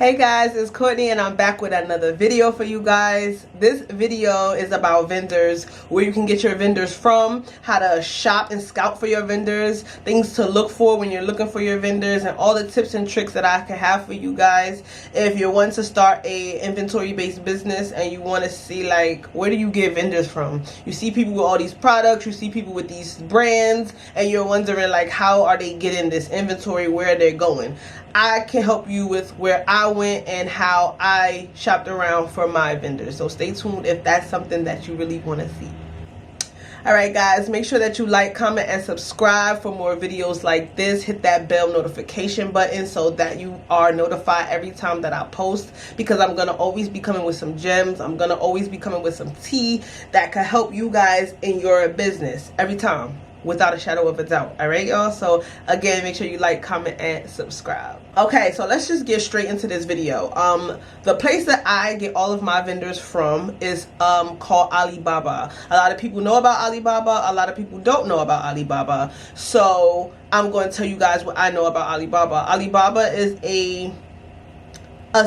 Hey guys, it's Courtney and I'm back with another video for you guys. This video is about vendors, where you can get your vendors from, how to shop and scout for your vendors, things to look for when you're looking for your vendors, and all the tips and tricks that I can have for you guys. If you're wanting to start a inventory based business and you want to see like, where do you get vendors from? You see people with all these products, you see people with these brands, and you're wondering like, how are they getting this inventory, where they're going? I can help you with where I went and how I shopped around for my vendors. So stay tuned if that's something that you really want to see. Alright guys, make sure that you like, comment, and subscribe for more videos like this. Hit that bell notification button so that you are notified every time that I post, because I'm going to always be coming with some gems. I'm going to always be coming with some tea that can help you guys in your business every time, without a shadow of a doubt. All right, y'all? So again, make sure you like, comment, and subscribe. Okay, so let's just get straight into this video. The place that I get all of my vendors from is called Alibaba. A lot of people know about Alibaba, a lot of people don't know about Alibaba. So I'm going to tell you guys what I know about Alibaba. Alibaba is a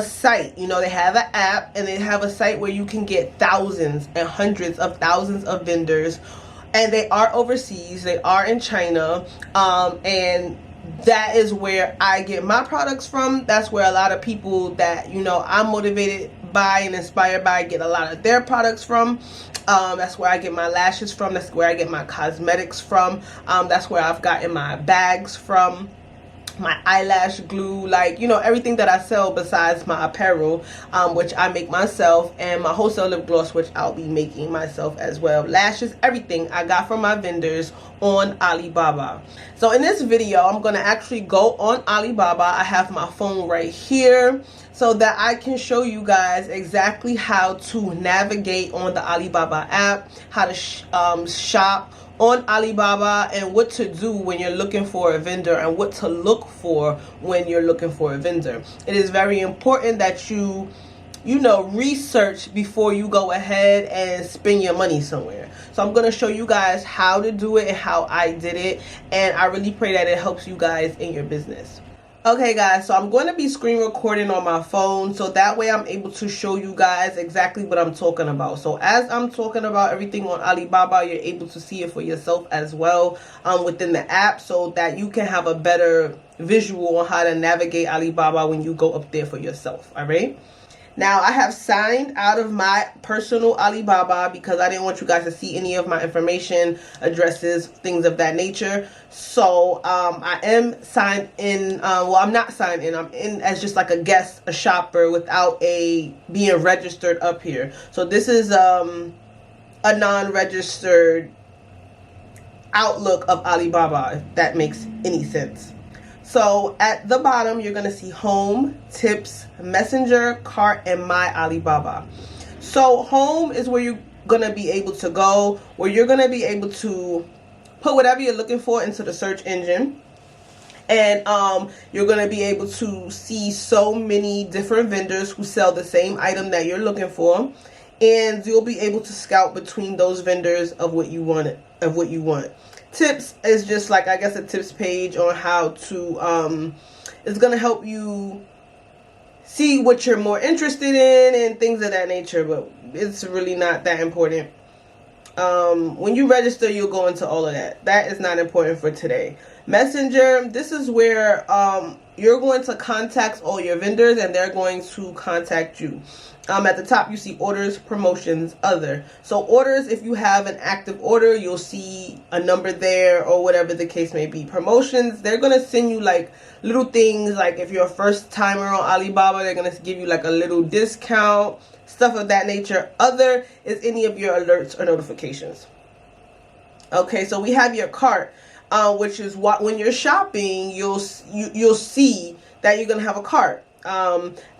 site. You know, they have an app and they have a site where you can get thousands and hundreds of thousands of vendors, and they are overseas. They are in China, and that is where I get my products from. That's where a lot of people that, you know, I'm motivated by and inspired by get a lot of their products from. That's where I get my lashes from. That's where I get my cosmetics from. That's where I've gotten my bags from, my eyelash glue, like, you know, everything that I sell besides my apparel, which I make myself, and my wholesale lip gloss, which I'll be making myself as well. Lashes, everything I got from my vendors on Alibaba. So in this video, I'm going to actually go on Alibaba. I have my phone right here so that I can show you guys exactly how to navigate on the Alibaba app, how to shop on Alibaba, and what to do when you're looking for a vendor, and what to look for when you're looking for a vendor. It is very important that you know, research before you go ahead and spend your money somewhere. So I'm going to show you guys how to do it and how I did it, and I really pray that it helps you guys in your business. Okay guys, so I'm going to be screen recording on my phone, so that way I'm able to show you guys exactly what I'm talking about. So as I'm talking about everything on Alibaba, you're able to see it for yourself as well within the app, so that you can have a better visual on how to navigate Alibaba when you go up there for yourself. All right. Now, I have signed out of my personal Alibaba because I didn't want you guys to see any of my information, addresses, things of that nature. So I am signed in. Well, I'm not signed in. I'm in as just like a guest, a shopper, without being registered up here. So this is a non-registered outlook of Alibaba, if that makes any sense. So at the bottom, you're going to see home, tips, messenger, cart, and my Alibaba. So home is where you're going to be able to go, where you're going to be able to put whatever you're looking for into the search engine. And you're going to be able to see so many different vendors who sell the same item that you're looking for. And you'll be able to scout between those vendors of what you want. Tips is just like, I guess, a tips page on how to, it's going to help you see what you're more interested in and things of that nature, but it's really not that important. When you register, you'll go into all of that. That is not important for today. Messenger, this is where you're going to contact all your vendors and they're going to contact you. At the top, you see orders, promotions, other. So orders, if you have an active order, you'll see a number there or whatever the case may be. Promotions, they're going to send you like little things, like if you're a first timer on Alibaba, they're going to give you like a little discount, stuff of that nature. Other is any of your alerts or notifications. Okay, so we have your cart, which is what when you're shopping, you'll see that you're going to have a cart.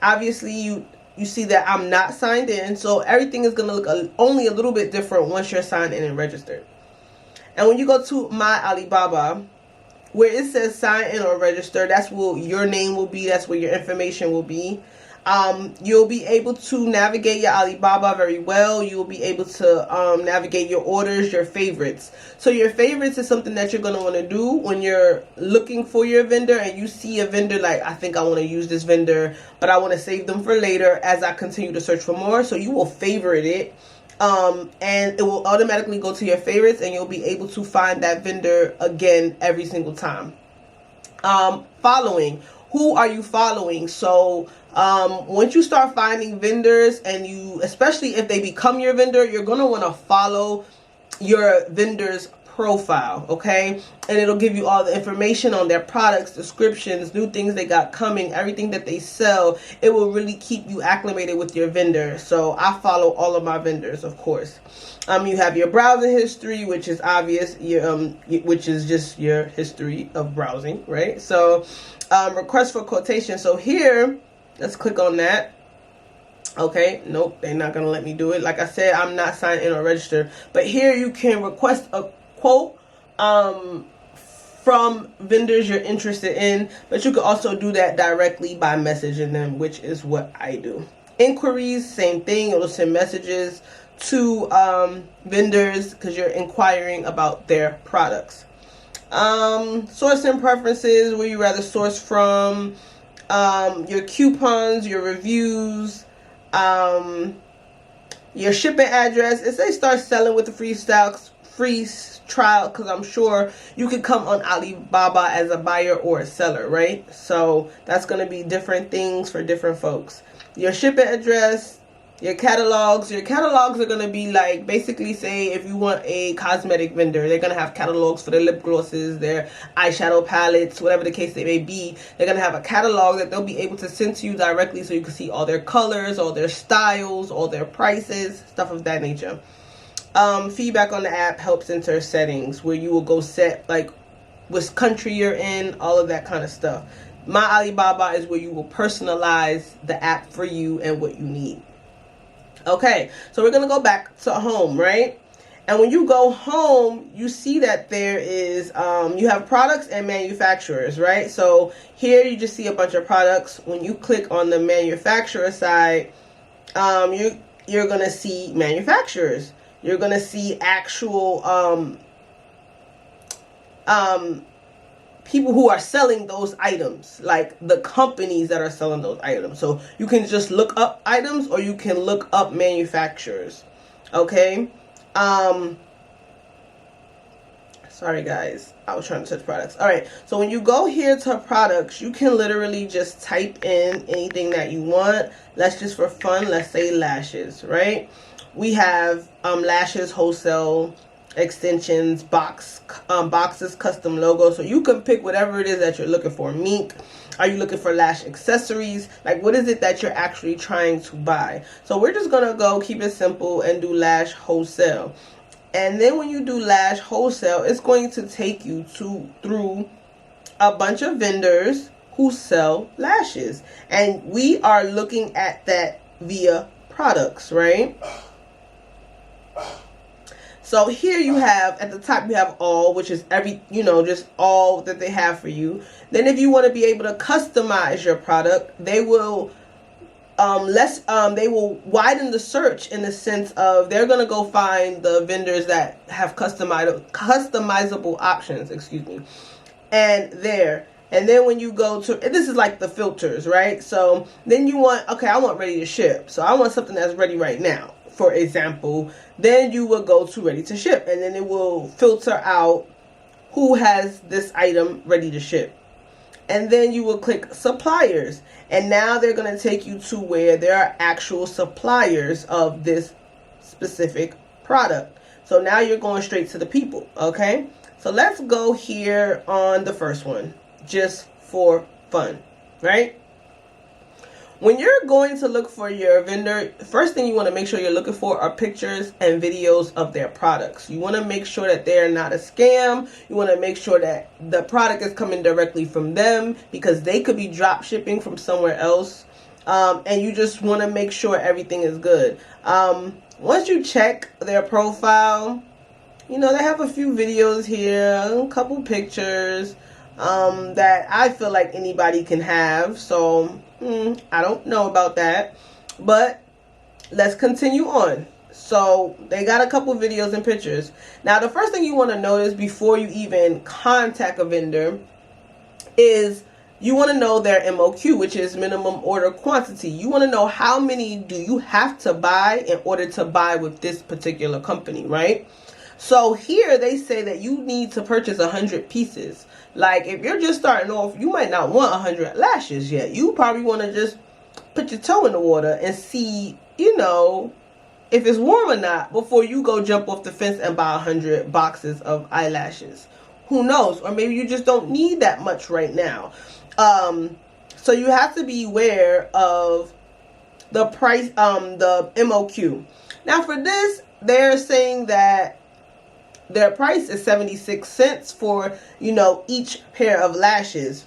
Obviously, you see that I'm not signed in, so everything is going to look only a little bit different once you're signed in and registered. And when you go to my Alibaba, where it says sign in or register, that's where your name will be, that's where your information will be. You'll be able to navigate your Alibaba very well. You'll be able to navigate your orders, your favorites. So your favorites is something that you're going to want to do when you're looking for your vendor and you see a vendor like, I think I want to use this vendor, but I want to save them for later as I continue to search for more. So you will favorite it. And it will automatically go to your favorites and you'll be able to find that vendor again every single time. Following. Who are you following? So once you start finding vendors and you, especially if they become your vendor, you're going to want to follow your vendor's profile, okay? And it'll give you all the information on their products, descriptions, new things they got coming, everything that they sell. It will really keep you acclimated with your vendor. So I follow all of my vendors, of course. You have your browsing history, which is obvious, which is just your history of browsing, right? So request for quotation. So here, let's click on that. Okay, nope, they're not gonna let me do it. Like I said, I'm not signed in or registered. But here you can request a quote from vendors you're interested in, but you can also do that directly by messaging them, which is what I do. Inquiries, same thing. It'll send messages to vendors because you're inquiring about their products. Sourcing preferences, where you rather source from, your coupons, your reviews, your shipping address. If they start selling with the free trial, because I'm sure you could come on Alibaba as a buyer or a seller, right? So that's going to be different things for different folks. Your shipping address, your catalogs. Your catalogs are going to be like, basically, say if you want a cosmetic vendor, they're going to have catalogs for their lip glosses, their eyeshadow palettes, whatever the case they may be. They're going to have a catalog that they'll be able to send to you directly so you can see all their colors, all their styles, all their prices, stuff of that nature. Feedback on the app, help center settings, where you will go set like which country you're in, all of that kind of stuff. My Alibaba is where you will personalize the app for you and what you need. Okay, so we're going to go back to home, right? And when you go home, you see that there is, you have products and manufacturers, right? So here you just see a bunch of products. When you click on the manufacturer side, you're going to see manufacturers. You're going to see actual people who are selling those items, like the companies that are selling those items. So you can just look up items or you can look up manufacturers. Okay. Sorry guys, I was trying to search products. All right, so when you go here to products, you can literally just type in anything that you want. Let's just, for fun, let's say lashes, right? We have lashes wholesale, extensions, boxes, custom logo. So you can pick whatever it is that you're looking for. Mink. Are you looking for lash accessories? Like, what is it that you're actually trying to buy? So we're just gonna go keep it simple and do lash wholesale. And then when you do lash wholesale, it's going to take you through a bunch of vendors who sell lashes, and we are looking at that via products, right? So here you have, at the top you have all, which is every, just all that they have for you. Then if you want to be able to customize your product, they will they will widen the search in the sense of they're going to go find the vendors that have customizable options, and then when you go to, this is like the filters, right? So then you want, okay, I want ready to ship. So I want something that's ready right now, for example. Then you will go to ready to ship, and then it will filter out who has this item ready to ship. And then you will click suppliers, and now they're going to take you to where there are actual suppliers of this specific product. So now you're going straight to the people, okay? So let's go here on the first one, just for fun, right? When you're going to look for your vendor, first thing you want to make sure you're looking for are pictures and videos of their products. You want to make sure that they're not a scam. You want to make sure that the product is coming directly from them, because they could be drop shipping from somewhere else. And you just want to make sure everything is good. Once you check their profile, they have a few videos here, a couple pictures. that I feel like anybody can have. So I don't know about that, but let's continue on. So they got a couple videos and pictures. Now the first thing you want to notice before you even contact a vendor is you want to know their MOQ, which is minimum order quantity. You want to know how many do you have to buy in order to buy with this particular company, right? So here they say that you need to purchase 100 pieces. Like if you're just starting off, you might not want 100 lashes yet. You probably want to just put your toe in the water and see, you know, if it's warm or not before you go jump off the fence and buy 100 boxes of eyelashes. Who knows? Or maybe you just don't need that much right now. So you have to be aware of the price, the MOQ. Now for this, they're saying that their price is 76 cents for, you know, each pair of lashes.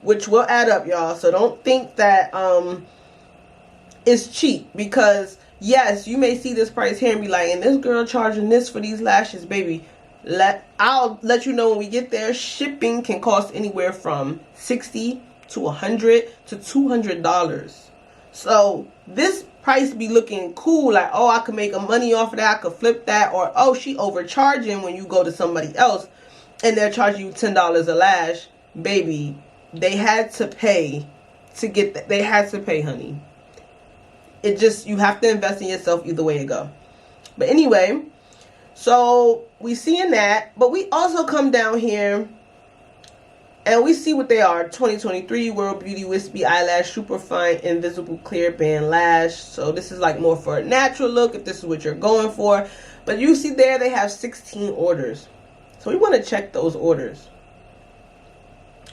Which will add up, y'all. So don't think that it's cheap, because yes, you may see this price here and be like, and this girl charging this for these lashes, baby. I'll let you know when we get there. Shipping can cost anywhere from $60 to $100 to $200. So this price be looking cool, like, oh, I could make a money off of that, I could flip that, or oh, she overcharging when you go to somebody else and they're charging you $10 a lash. Baby, they had to pay to get that. They had to pay, honey. It just, you have to invest in yourself either way it go. But anyway, so we seeing that, but we also come down here and we see what they are. 2023 World Beauty Wispy Eyelash Superfine Invisible Clear Band Lash. So this is like more for a natural look if this is what you're going for. But you see there they have 16 orders. So we want to check those orders.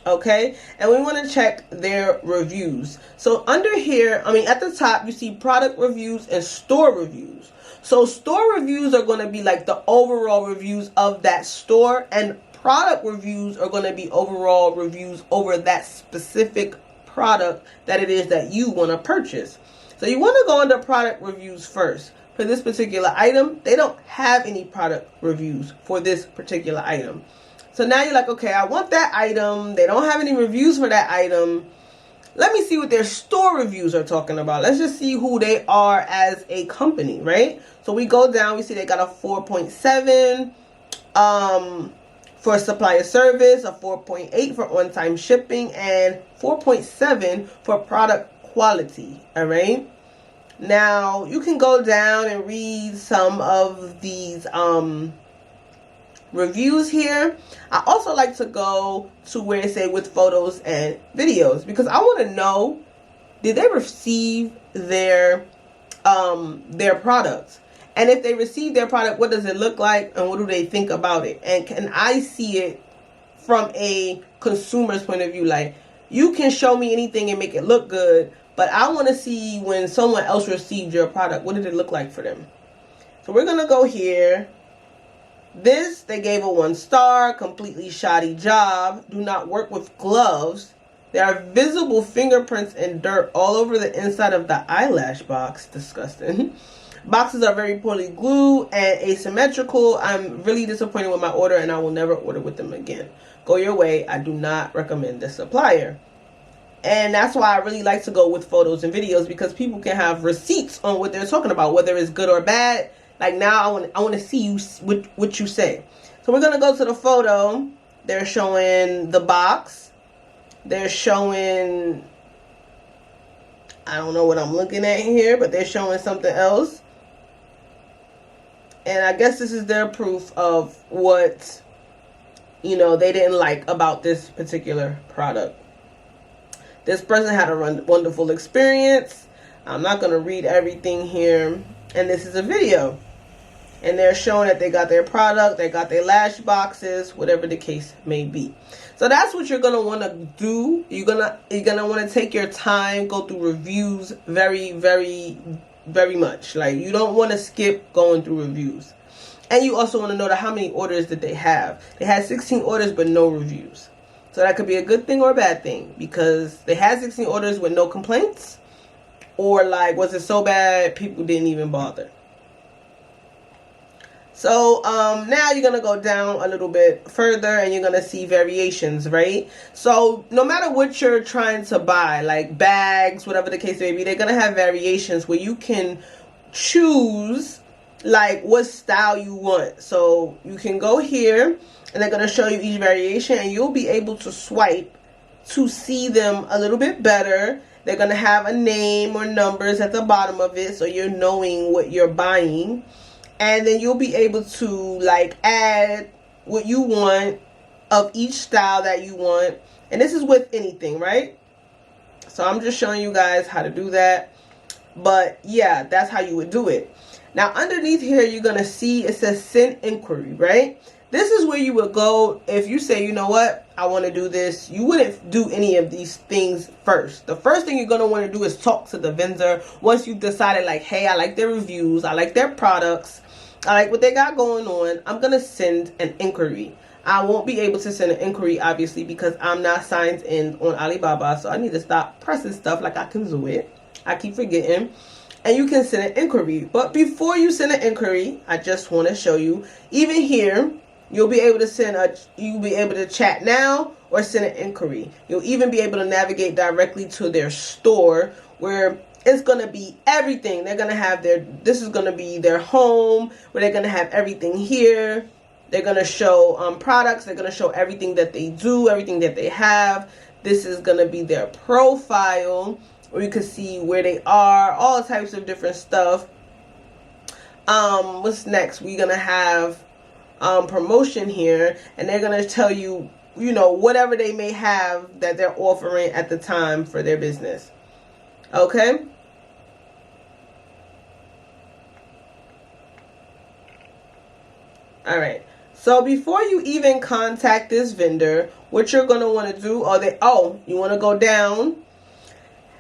Okay, and we want to check their reviews. So under here, I mean at the top, you see product reviews and store reviews. So store reviews are going to be like the overall reviews of that store, and product reviews are going to be overall reviews over that specific product that it is that you want to purchase. So you want to go into product reviews first. For this particular item, they don't have any product reviews for this particular item. So now you're like, okay, I want that item. They don't have any reviews for that item. Let me see what their store reviews are talking about. Let's just see who they are as a company, right? So we go down, we see they got a 4.7 for supplier service, a 4.8 for on-time shipping, and 4.7 for product quality, all right? Now, you can go down and read some of these reviews here. I also like to go to where it say with photos and videos, because I want to know, did they receive their product? And if they receive their product, what does it look like and what do they think about it? And can I see it from a consumer's point of view? Like, you can show me anything and make it look good, but I want to see when someone else received your product, what did it look like for them? So we're going to go here. This, they gave a 1 star, completely shoddy job, do not work with gloves. There are visible fingerprints and dirt all over the inside of the eyelash box. Disgusting. Boxes are very poorly glued and asymmetrical. I'm really disappointed with my order and I will never order with them again. Go your way. I do not recommend this supplier. And that's why I really like to go with photos and videos, because people can have receipts on what they're talking about, whether it's good or bad. Like now I want to see you what you say. So we're going to go to the photo. They're showing the box. They're showing, I don't know what I'm looking at here, but they're showing something else. And I guess this is their proof of what, you know, they didn't like about this particular product. This person had a wonderful experience. I'm not going to read everything here. And this is a video. And they're showing that they got their product, they got their lash boxes, whatever the case may be. So that's what you're gonna want to do. You're gonna want to take your time, go through reviews very, very, very much. Like, you don't want to skip going through reviews. And you also want to know how many orders did they have. They had 16 orders but no reviews. So that could be a good thing or a bad thing, because they had 16 orders with no complaints, or like, was it so bad people didn't even bother? So now you're gonna go down a little bit further and you're gonna see variations, right? So no matter what you're trying to buy, like bags, whatever the case may be, they're gonna have variations where you can choose like what style you want. So you can go here and they're gonna show you each variation and you'll be able to swipe to see them a little bit better. They're gonna have a name or numbers at the bottom of it so you're knowing what you're buying. And then you'll be able to like add what you want of each style that you want. And this is with anything, right? So I'm just showing you guys how to do that. But yeah, that's how you would do it. Now underneath here, you're going to see it says send inquiry, right? This is where you would go if you say, you know what, I want to do this. You wouldn't do any of these things first. The first thing you're going to want to do is talk to the vendor. Once you've decided like, hey, I like their reviews, I like their products, I like what they got going on, I'm going to send an inquiry. I won't be able to send an inquiry, obviously, because I'm not signed in on Alibaba. So I need to stop pressing stuff like I can do it. I keep forgetting. And you can send an inquiry. But before you send an inquiry, I just want to show you, even here, you'll be able to chat now or send an inquiry. You'll even be able to navigate directly to their store where it's going to be everything. They're going to have this is going to be their home where they're going to have everything here. They're going to show products. They're going to show everything that they do, everything that they have. This is going to be their profile where you can see where they are, all types of different stuff. What's next? We're going to have promotion here, and they're going to tell you, you know, whatever they may have that they're offering at the time for their business. Okay? All right. So before you even contact this vendor, what you're going to want to do, you want to go down,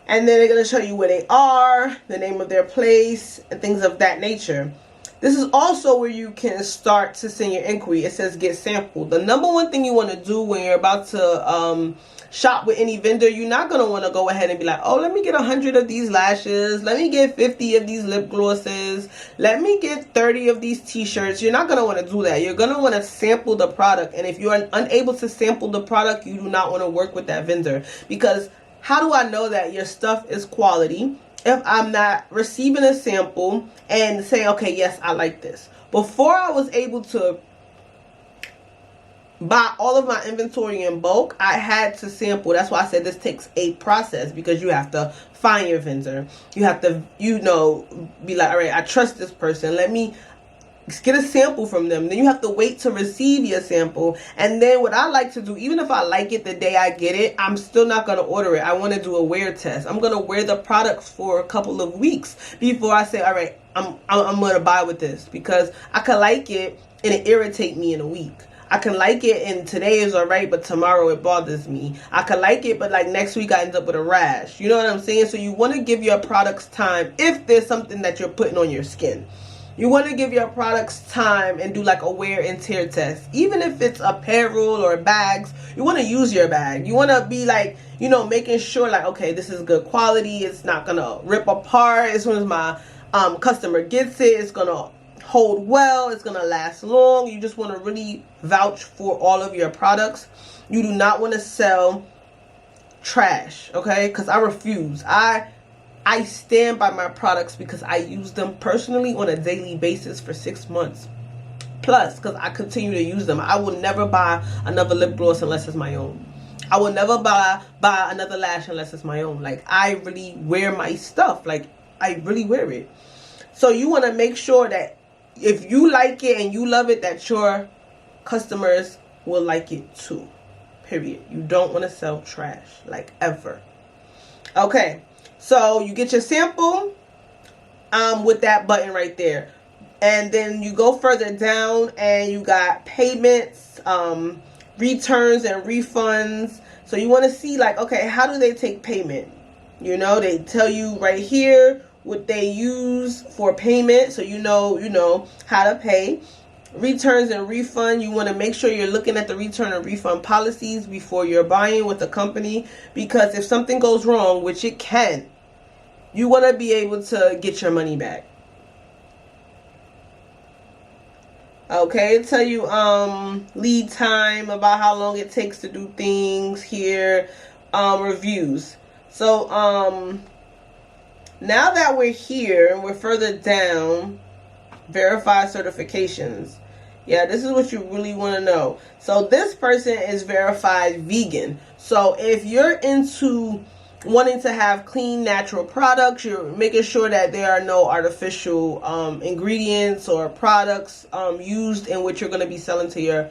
and then they're going to show you where they are, the name of their place, and things of that nature. This is also where you can start to send your inquiry. It says get sampled. The number one thing you want to do when you're about to shop with any vendor, you're not going to want to go ahead and be like, oh, let me get 100 of these lashes. Let me get 50 of these lip glosses. Let me get 30 of these t-shirts. You're not going to want to do that. You're going to want to sample the product. And if you're unable to sample the product, you do not want to work with that vendor. Because how do I know that your stuff is quality if I'm not receiving a sample and saying, okay, yes, I like this? Before I was able to buy all of my inventory in bulk, I had to sample. That's why I said this takes a process, because you have to find your vendor. You have to, be like, all right, I trust this person. Let me get a sample from them. Then you have to wait to receive your sample. And then what I like to do, even if I like it the day I get it, I'm still not going to order it. I want to do a wear test. I'm going to wear the products for a couple of weeks before I say, all right, I'm going to buy with this, because I could like it and it irritate me in a week. I can like it and today is alright, but tomorrow it bothers me. I can like it, but like next week I end up with a rash. You know what I'm saying? So you want to give your products time if there's something that you're putting on your skin. You want to give your products time and do like a wear and tear test. Even if it's apparel or bags, you want to use your bag. You want to be like, making sure like, okay, this is good quality. It's not going to rip apart as soon as my customer gets it. It's going to hold well. It's going to last long. You just want to really vouch for all of your products. You do not want to sell trash, okay? Because I refuse. I stand by my products because I use them personally on a daily basis for 6 months. Plus, because I continue to use them. I will never buy another lip gloss unless it's my own. I will never buy another lash unless it's my own. Like, I really wear my stuff. Like, I really wear it. So you want to make sure that if you like it and you love it, that your customers will like it too. Period. You don't want to sell trash, like, ever. Okay. So you get your sample with that button right there. And then you go further down and you got payments, returns and refunds. So you want to see like, okay, how do they take payment? They tell you right here what they use for payment. So you know how to pay. Returns and refund, you want to make sure you're looking at the return and refund policies before you're buying with the company, because if something goes wrong, which it can, you want to be able to get your money back. Okay, tell you lead time, about how long it takes to do things here, reviews. So now that we're here and we're further down, verified certifications. Yeah, this is what you really want to know. So this person is verified vegan. So if you're into wanting to have clean, natural products, you're making sure that there are no artificial ingredients or products used in which you're going to be selling to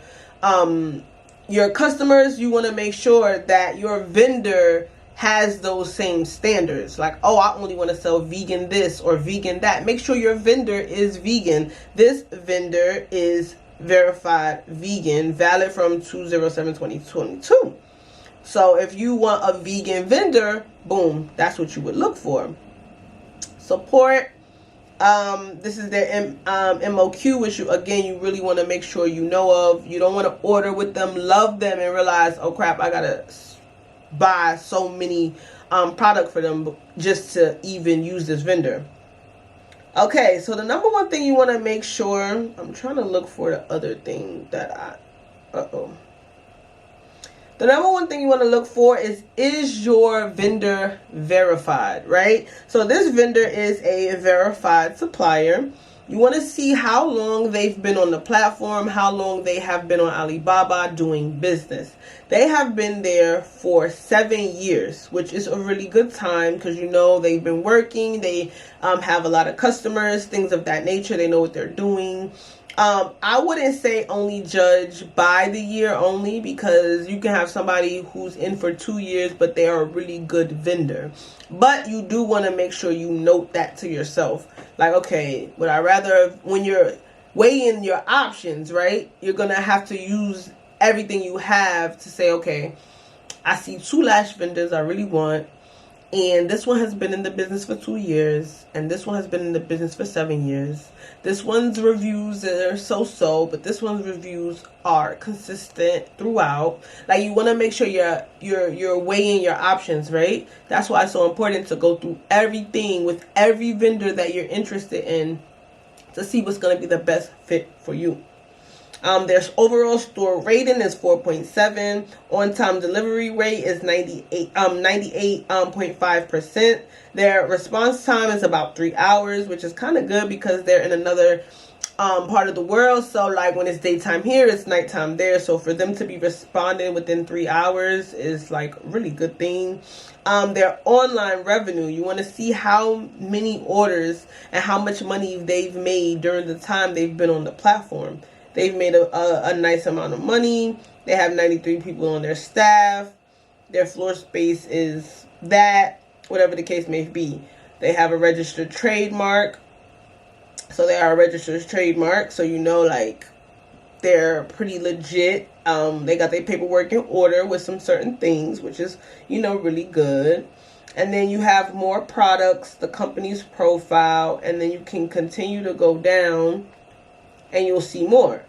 your customers. You want to make sure that your vendor has those same standards. Like, oh, I only want to sell vegan this or vegan that. Make sure your vendor is vegan. This vendor is verified vegan, valid from 2/07/2022. So if you want a vegan vendor, boom, that's what you would look for. Support. This is their MOQ, which you really want to make sure you know of. You don't want to order with them, love them, and realize, oh crap, I gotta buy so many product for them just to even use this vendor. Okay, so the number one thing you want to make sure, I'm trying to look for the other thing that the number one thing you want to look for is your vendor verified, right? So this vendor is a verified supplier. You want to see how long they've been on the platform, how long they have been on Alibaba doing business. They have been there for 7 years, which is a really good time because they've been working. They have a lot of customers, things of that nature. They know what they're doing. I wouldn't say only judge by the year only, because you can have somebody who's in for 2 years, but they are a really good vendor. But you do want to make sure you note that to yourself. Like, okay, would I rather, when you're weighing your options, right, you're going to have to use everything you have to say, okay, I see 2 lash vendors I really want. And this one has been in the business for 2 years. And this one has been in the business for 7 years. This one's reviews are so-so, but this one's reviews are consistent throughout. Like, you want to make sure you're weighing your options, right? That's why it's so important to go through everything with every vendor that you're interested in to see what's going to be the best fit for you. Their overall store rating is 4.7. On-time delivery rate is 98.5%. Their response time is about 3 hours, which is kind of good because they're in another part of the world. So like when it's daytime here, it's nighttime there. So for them to be responding within 3 hours is like a really good thing. Their online revenue, you want to see how many orders and how much money they've made during the time they've been on the platform. They've made a nice amount of money. They have 93 people on their staff. Their floor space is that, whatever the case may be. They have a registered trademark. So they are a registered trademark. So like they're pretty legit. They got their paperwork in order with some certain things, which is, really good. And then you have more products, the company's profile, and then you can continue to go down and you'll see more.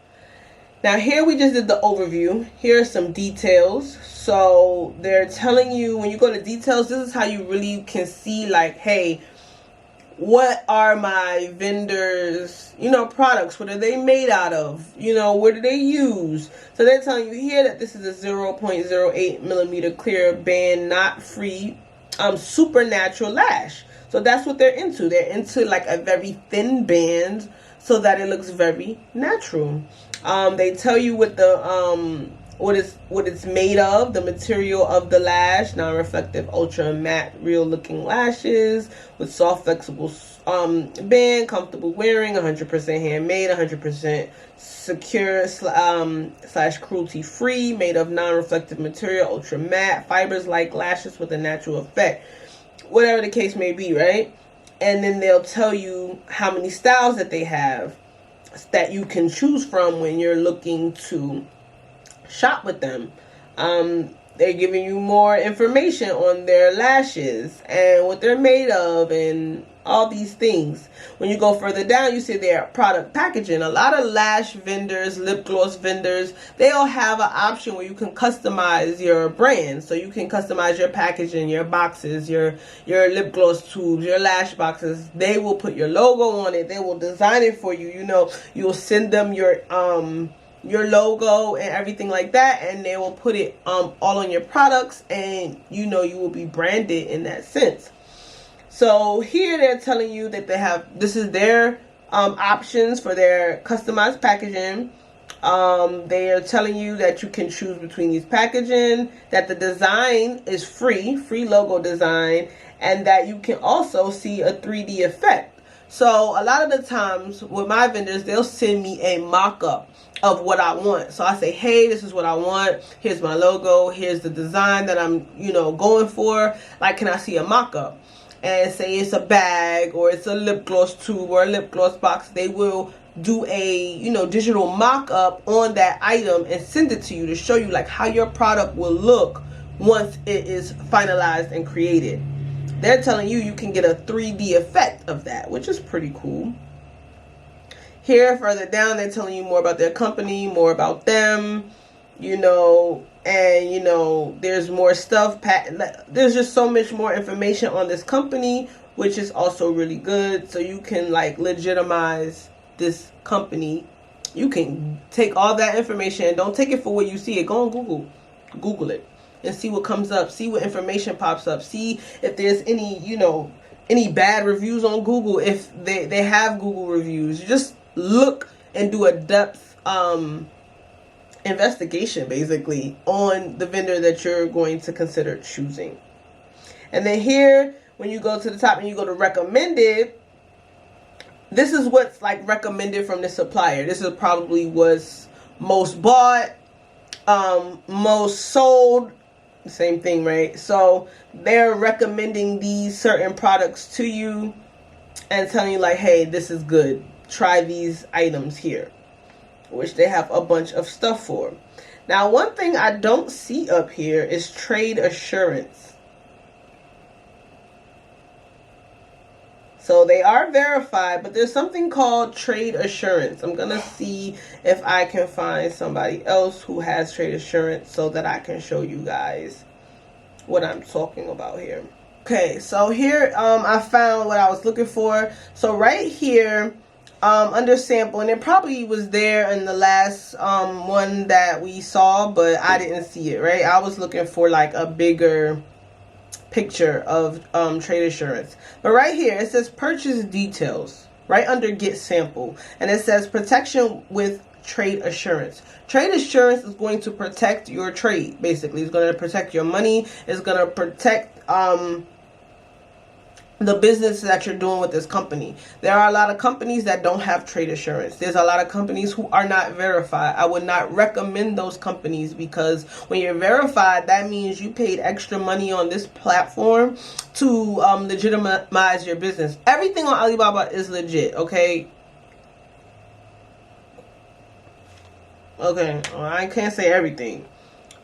Now here we just did the overview. Here are some details. So they're telling you, when you go to details, this is how you really can see like, hey, what are my vendors, products? What are they made out of? What do they use? So they're telling you here that this is a 0.08 millimeter clear band, knot free, supernatural lash. So that's what they're into. They're into like a very thin band so that it looks very natural. They tell you what the what it's made of, the material of the lash, non-reflective, ultra matte, real looking lashes with soft, flexible band, comfortable wearing, 100% handmade, 100% secure / cruelty free, made of non-reflective material, ultra matte, fibers like lashes with a natural effect. Whatever the case may be, right? And then they'll tell you how many styles that they have that you can choose from when you're looking to shop with them. They're giving you more information on their lashes and what they're made of and all these things. When you go further down, you see their product packaging. A lot of lash vendors, lip gloss vendors, they all have an option where you can customize your brand. So you can customize your packaging, your boxes, your lip gloss tubes, your lash boxes. They will put your logo on it. They will design it for you. You know, you'll send them your logo and everything like that, and they will put it all on your products, and you know, you will be branded in that sense. So here they're telling you that they have, this is their options for their customized packaging. They are telling you that you can choose between these packaging, that the design is free logo design, and that you can also see a 3D effect. So a lot of the times with my vendors, they'll send me a mock-up of what I want. So I say, hey, this is what I want. Here's my logo. Here's the design that I'm, you know, going for. Like, can I see a mock-up? And say it's a bag or it's a lip gloss tube or a lip gloss box. They will do a, you know, digital mock-up on that item and send it to you to show you like how your product will look once it is finalized and created. They're telling you you can get a 3D effect of that, which is pretty cool. Here, further down, they're telling you more about their company, more about them, you know, and, you know, there's more stuff. There's just so much more information on this company, which is also really good. So you can, like, legitimize this company. You can take all that information. Don't take it for what you see it. Go on Google it and see what comes up. See what information pops up. See if there's any, you know, any bad reviews on Google. If they have Google reviews, you just look and do a depth investigation basically on the vendor that you're going to consider choosing. And then here, when you go to the top and you go to recommended, this is what's like recommended from the supplier. This is probably what's most bought, most sold, same thing, right? So they're recommending these certain products to you and telling you like, hey, this is good. Try these items here, which they have a bunch of stuff for. Now, one thing I don't see up here is trade assurance. So they are verified, but there's something called trade assurance. I'm going to see if I can find somebody else who has trade assurance so that I can show you guys what I'm talking about here. Okay, so here I found what I was looking for. So right here, under sample, and it probably was there in the last one that we saw, but I didn't see it, right? I was looking for like a bigger picture of trade assurance. But right here it says purchase details right under get sample, and it says protection with trade assurance. Trade assurance is going to protect your trade. Basically, it's going to protect your money. It's going to protect the business that you're doing with this company. There are a lot of companies that don't have trade assurance. There's a lot of companies who are not verified. I would not recommend those companies, because when you're verified, that means you paid extra money on this platform to legitimize your business. Everything on Alibaba is legit, okay? Okay, well, I can't say everything.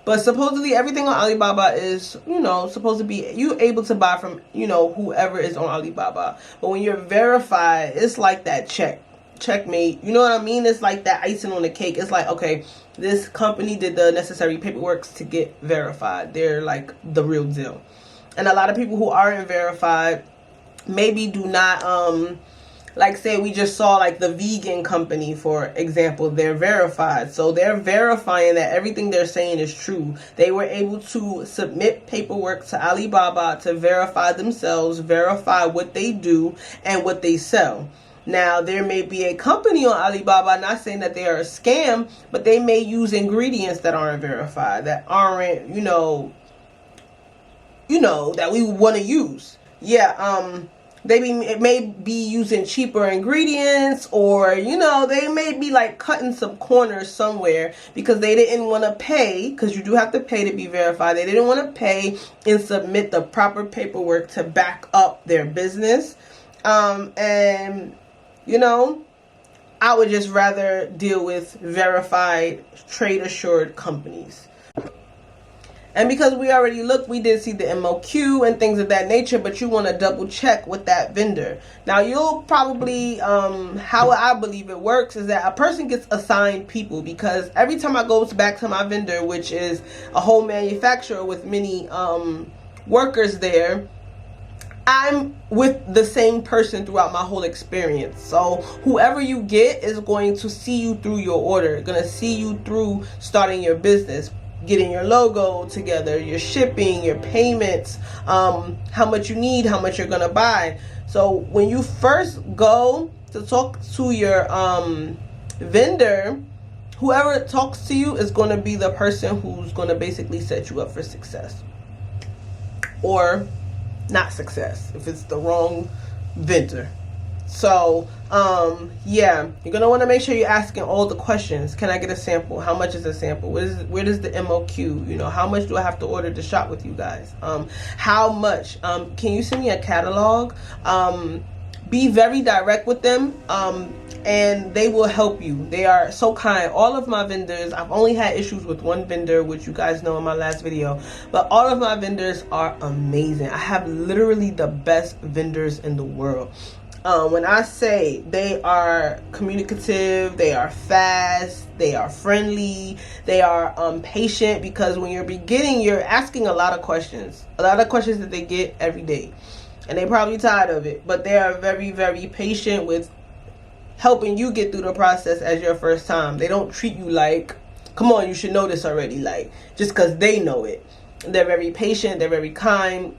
But supposedly everything on Alibaba is, you know, supposed to be, you able to buy from, you know, whoever is on Alibaba. But when you're verified, it's like that checkmate. You know what I mean? It's like that icing on the cake. It's like, okay, this company did the necessary paperwork to get verified. They're like the real deal. And a lot of people who aren't verified maybe do not, like say we just saw like the vegan company, for example, they're verified. So they're verifying that everything they're saying is true. They were able to submit paperwork to Alibaba to verify themselves, verify what they do and what they sell. Now, there may be a company on Alibaba, not saying that they are a scam, but they may use ingredients that aren't verified, that aren't, you know, that we want to use. Yeah, it may be using cheaper ingredients, or, you know, they may be like cutting some corners somewhere because they didn't want to pay, because you do have to pay to be verified. They didn't want to pay and submit the proper paperwork to back up their business. And, you know, I would just rather deal with verified, trade assured companies. And because we already looked, we did see the MOQ and things of that nature, but you want to double check with that vendor. Now, you'll probably, how I believe it works is that a person gets assigned people, because every time I go back to my vendor, which is a whole manufacturer with many workers there, I'm with the same person throughout my whole experience. So whoever you get is going to see you through your order, going to see you through starting your business, getting your logo together, your shipping, your payments, how much you need, how much you're gonna buy. So when you first go to talk to your vendor, whoever talks to you is gonna be the person who's gonna basically set you up for success or not success if it's the wrong vendor. So yeah, you're gonna want to make sure you're asking all the questions. Can I get a sample? How much is a sample? Where does the MOQ, you know, how much do I have to order to shop with you guys? How much? Can you send me a catalog? Be very direct with them, and they will help you. They are so kind. All of my vendors, I've only had issues with one vendor, which you guys know in my last video, but all of my vendors are amazing. I have literally the best vendors in the world. When I say they are communicative, they are fast, they are friendly, they are patient, because when you're beginning, you're asking a lot of questions that they get every day, and they're probably tired of it, but they are very, very patient with helping you get through the process as your first time. They don't treat you like, come on, you should know this already, like just because they know it. They're very patient, they're very kind,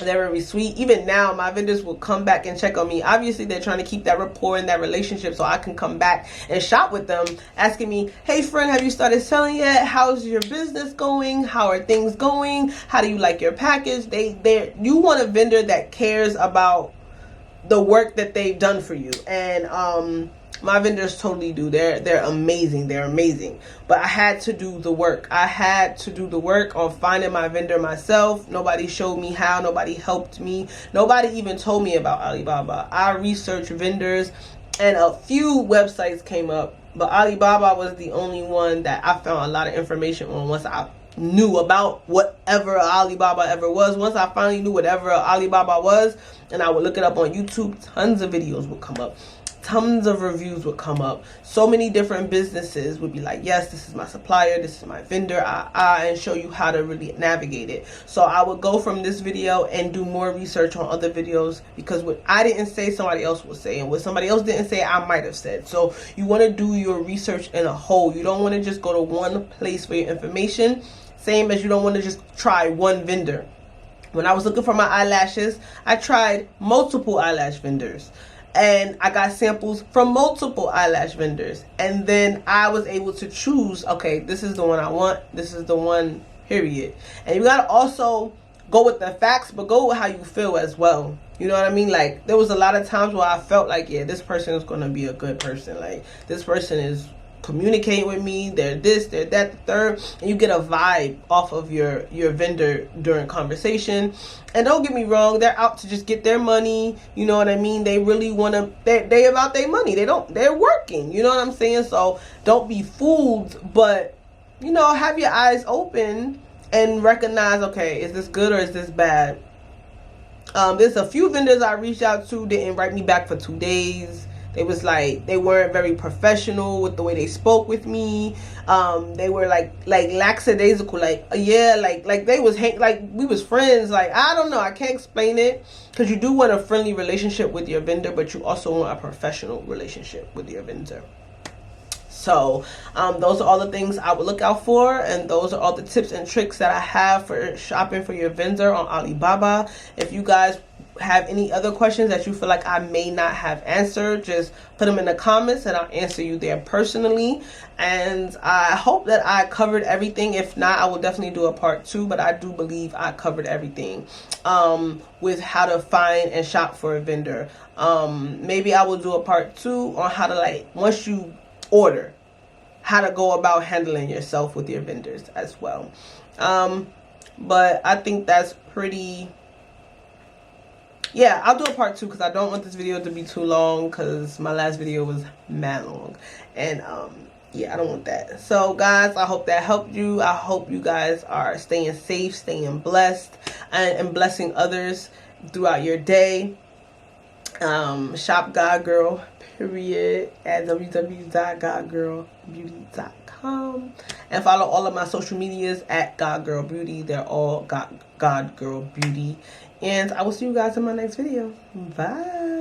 they're very sweet. Even now, my vendors will come back and check on me. Obviously, they're trying to keep that rapport and that relationship so I can come back and shop with them, asking me, hey friend, have you started selling yet? How's your business going? How are things going? How do you like your package? You want a vendor that cares about the work that they've done for you. And my vendors totally do. They're amazing. They're amazing. But I had to do the work. I had to do the work on finding my vendor myself. Nobody showed me how. Nobody helped me. Nobody even told me about Alibaba. I researched vendors and a few websites came up, but Alibaba was the only one that I found a lot of information on once I knew about whatever Alibaba ever was. Once I finally knew whatever Alibaba was, and I would look it up on YouTube, tons of videos would come up. Tons of reviews would come up. So many different businesses would be like, yes, this is my supplier, this is my vendor, and show you how to really navigate it. So I would go from this video and do more research on other videos, because what I didn't say, somebody else will say, and what somebody else didn't say, I might have said. So you want to do your research in a whole. You don't want to just go to one place for your information, same as you don't want to just try one vendor. When I was looking for my eyelashes, I tried multiple eyelash vendors. And I got samples from multiple eyelash vendors. And then I was able to choose, okay, this is the one I want. This is the one, period. And you got to also go with the facts, but go with how you feel as well. You know what I mean? Like, there was a lot of times where I felt like, yeah, this person is going to be a good person. Like, this person is communicating with me, they're this, they're that, the third, and you get a vibe off of your vendor during conversation. And don't get me wrong, they're out to just get their money, you know what I mean? They really want to, they about their money, they're working, you know what I'm saying? So don't be fooled, but you know, have your eyes open and recognize, okay, is this good or is this bad? There's a few vendors I reached out to, didn't write me back for 2 days. They was like, they weren't very professional with the way they spoke with me. They were like lackadaisical, like, yeah, like they was like we was friends. Like, I don't know, I can't explain it, because you do want a friendly relationship with your vendor, but you also want a professional relationship with your vendor. So those are all the things I would look out for, and those are all the tips and tricks that I have for shopping for your vendor on Alibaba. If you guys have any other questions that you feel like I may not have answered, just put them in the comments and I'll answer you there personally. And I hope that I covered everything. If not, I will definitely do a part 2, but I do believe I covered everything with how to find and shop for a vendor. Maybe I will do a part 2 on how to, like, once you order, how to go about handling yourself with your vendors as well. But I think that's pretty, yeah, I'll do a part 2 because I don't want this video to be too long, because my last video was mad long. And yeah, I don't want that. So guys, I hope that helped you. I hope you guys are staying safe, staying blessed, and blessing others throughout your day. Shop God Girl period at www.godgirlbeauty.com, and follow all of my social medias at God Girl Beauty. They're all God Girl Beauty. And I will see you guys in my next video. Bye.